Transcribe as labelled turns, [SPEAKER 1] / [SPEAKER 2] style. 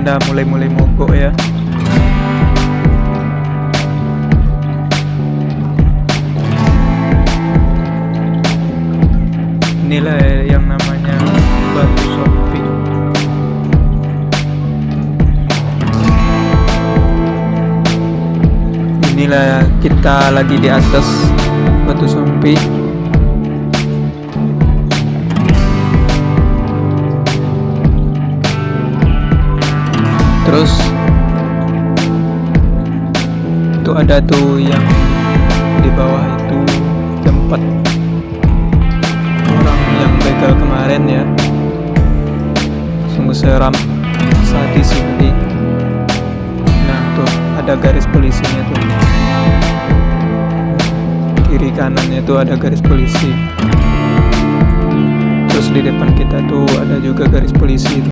[SPEAKER 1] tanda mulai mogok ya. Inilah yang namanya Batu Sompi. Inilah kita lagi di atas Batu Sompi. Terus itu ada tuh yang di bawah itu tempat orang yang begal kemarin ya. Sungguh seram, sadis ini. Nah tuh ada garis polisinya tuh, kiri kanannya tuh ada garis polisi. Terus di depan kita tuh ada juga garis polisi.